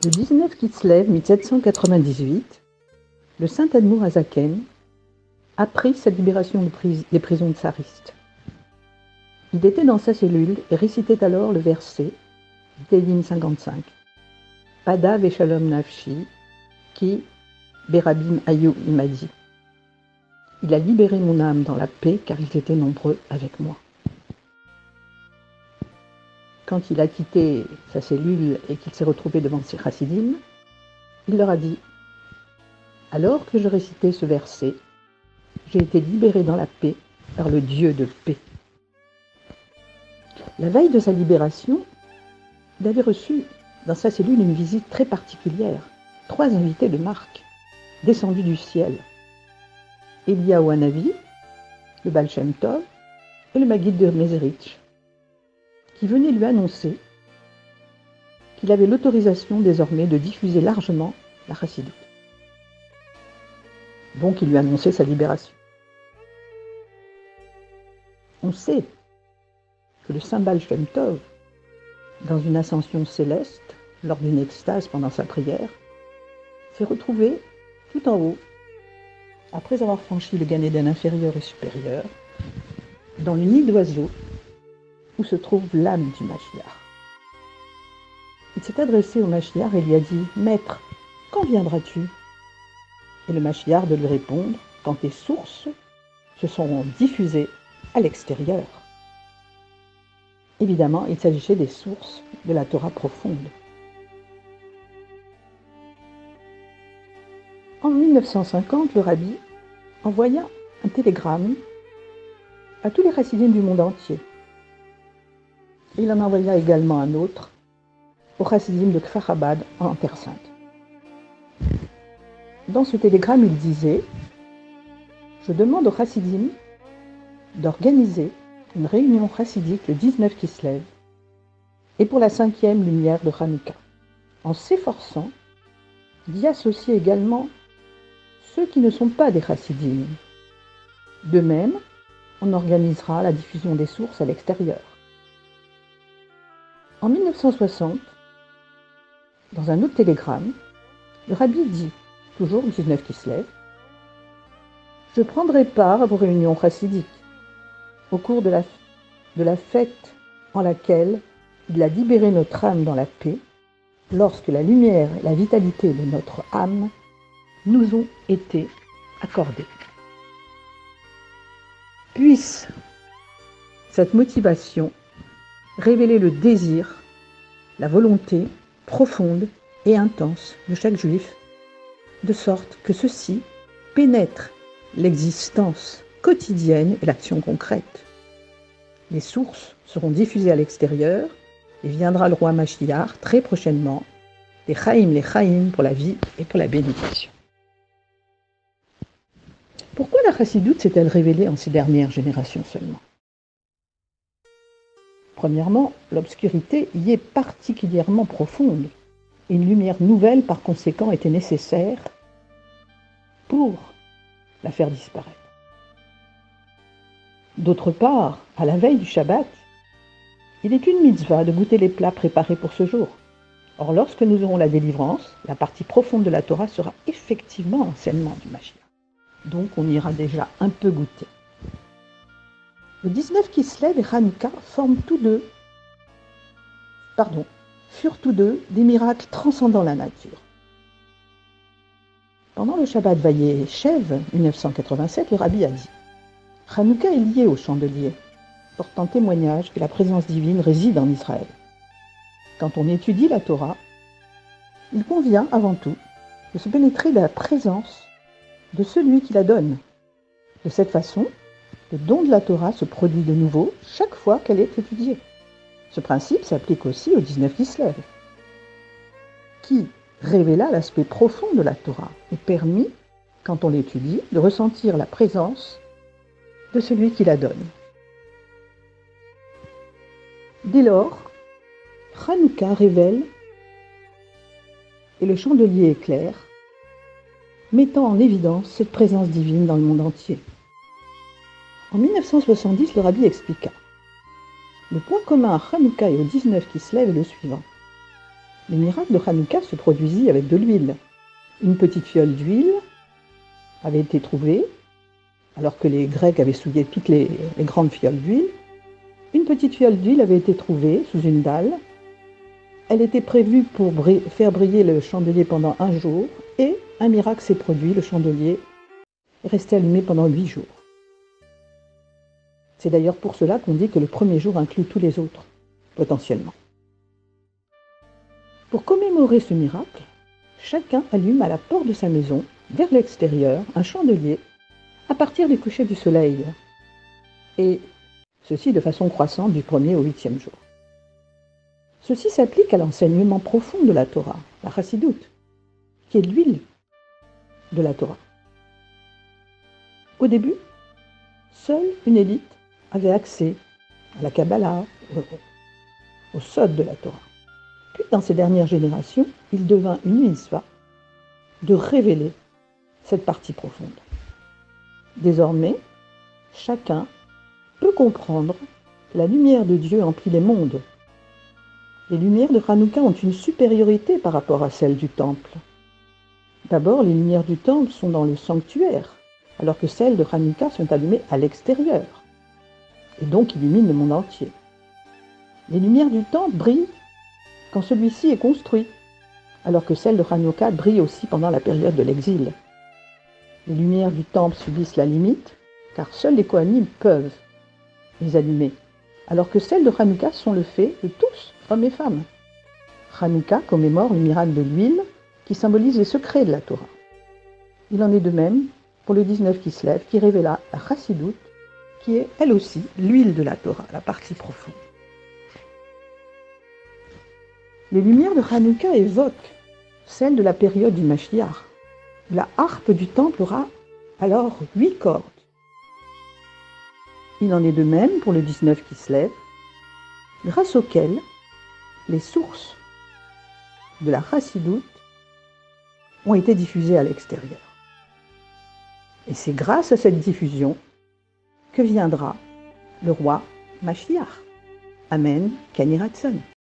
Le 19 Kislev 1798, le saint Admour Azaken a pris sa libération des prisons tsaristes. Il était dans sa cellule et récitait alors le verset Tehillim 55. Pada veshalom nafshi, ki berabim ayu imadi. Il a libéré mon âme dans la paix car ils étaient nombreux avec moi. Quand il a quitté sa cellule et qu'il s'est retrouvé devant ses chassidim, il leur a dit « Alors que je récitais ce verset, j'ai été libéré dans la paix par le Dieu de paix. » La veille de sa libération, il avait reçu dans sa cellule une visite très particulière. 3 invités de marque, descendus du ciel. Eliyahu Hanavi, le Baal Shem Tov et le Maguide de Mezerich, qui venaient lui annoncer qu'il avait l'autorisation désormais de diffuser largement la chassidoute. Donc il lui annonçait sa libération. On sait que le saint Baal Shem Tov, dans une ascension céleste, lors d'une extase pendant sa prière, s'est retrouvé tout en haut, après avoir franchi le Gan Eden inférieur et supérieur, dans le nid d'oiseau où se trouve l'âme du Mashiach. Il s'est adressé au Mashiach et lui a dit « Maître, quand viendras-tu » Et le Mashiach de lui répondre « Quand tes sources se seront diffusées à l'extérieur. » Évidemment, il s'agissait des sources de la Torah profonde. En 1950, le rabbi envoya un télégramme à tous les chassidim du monde entier. Et il en envoya également un autre aux chassidim de Kfar Chabad en Terre Sainte. Dans ce télégramme, il disait « Je demande aux chassidim d'organiser une réunion chassidique le 19 Kislev et pour la 5e lumière de Hanouka, en s'efforçant d'y associer également ceux qui ne sont pas des chassidim. De même, on organisera la diffusion des sources à l'extérieur. » En 1960, dans un autre télégramme, le rabbi dit, toujours le 19 Kislev, « Je prendrai part à vos réunions chassidiques au cours de la fête en laquelle il a libéré notre âme dans la paix, lorsque la lumière et la vitalité de notre âme nous ont été accordées. » Puisse cette motivation révéler le désir, la volonté profonde et intense de chaque juif, de sorte que ceci pénètre l'existence quotidienne et l'action concrète. Les sources seront diffusées à l'extérieur et viendra le roi Mashiach très prochainement, les Chaim pour la vie et pour la bénédiction. Pourquoi la chassidoute s'est-elle révélée en ces dernières générations seulement? Premièrement, l'obscurité y est particulièrement profonde et une lumière nouvelle par conséquent était nécessaire pour la faire disparaître. D'autre part, à la veille du Shabbat, il est une mitzvah de goûter les plats préparés pour ce jour. Or, lorsque nous aurons la délivrance, la partie profonde de la Torah sera effectivement l'enseignement du Mashiach. Donc, on ira déjà un peu goûter. Le 19 Kislev et Hanouka furent tous deux des miracles transcendant la nature. Pendant le Shabbat Vayeshev 1987, le rabbi a dit « Hanouka est lié au chandelier, portant témoignage que la présence divine réside en Israël. Quand on étudie la Torah, il convient avant tout de se pénétrer de la présence de celui qui la donne. De cette façon, le don de la Torah se produit de nouveau chaque fois qu'elle est étudiée. Ce principe s'applique aussi au 19 Kislev, qui révéla l'aspect profond de la Torah et permit, quand on l'étudie, de ressentir la présence de celui qui la donne. Dès lors, Hanouka révèle et le chandelier éclaire, mettant en évidence cette présence divine dans le monde entier. En 1970, le rabbi expliqua. Le point commun à Hanouka et au 19 Kislev est le suivant. Le miracle de Hanouka se produisit avec de l'huile. Une petite fiole d'huile avait été trouvée, alors que les Grecs avaient souillé toutes les grandes fioles d'huile. Une petite fiole d'huile avait été trouvée sous une dalle. Elle était prévue pour faire briller le chandelier pendant 1 jour, et un miracle s'est produit, le chandelier est resté allumé pendant 8 jours. C'est d'ailleurs pour cela qu'on dit que le premier jour inclut tous les autres, potentiellement. Pour commémorer ce miracle, chacun allume à la porte de sa maison, vers l'extérieur, un chandelier à partir du coucher du soleil, et ceci de façon croissante du 1er au 8e jour. Ceci s'applique à l'enseignement profond de la Torah, la chassidoute, qui est l'huile de la Torah. Au début, seule une élite avait accès à la Kabbalah, au sod de la Torah. Puis, dans ces dernières générations, il devint une mitzvah de révéler cette partie profonde. Désormais, chacun peut comprendre que la lumière de Dieu emplit les mondes. Les lumières de Hanouka ont une supériorité par rapport à celles du temple. D'abord, les lumières du temple sont dans le sanctuaire, alors que celles de Hanouka sont allumées à l'extérieur, et donc illuminent le monde entier. Les lumières du temple brillent quand celui-ci est construit, alors que celles de Hanouka brillent aussi pendant la période de l'exil. Les lumières du temple subissent la limite, car seuls les Kohanim peuvent les allumer, alors que celles de Hanouka sont le fait de tous, hommes et femmes. Hanouka commémore le miracle de l'huile qui symbolise les secrets de la Torah. Il en est de même pour le 19 Kislev qui révéla la chassidoute, qui est elle aussi l'huile de la Torah, la partie profonde. Les lumières de Hanouka évoquent celles de la période du Mashiach. La harpe du temple aura alors 8 cordes. Il en est de même pour le 19 Kislev, grâce auquel les sources de la chassidoute ont été diffusées à l'extérieur. Et c'est grâce à cette diffusion que viendra le roi Mashiach. Amen, Kani Ratzon.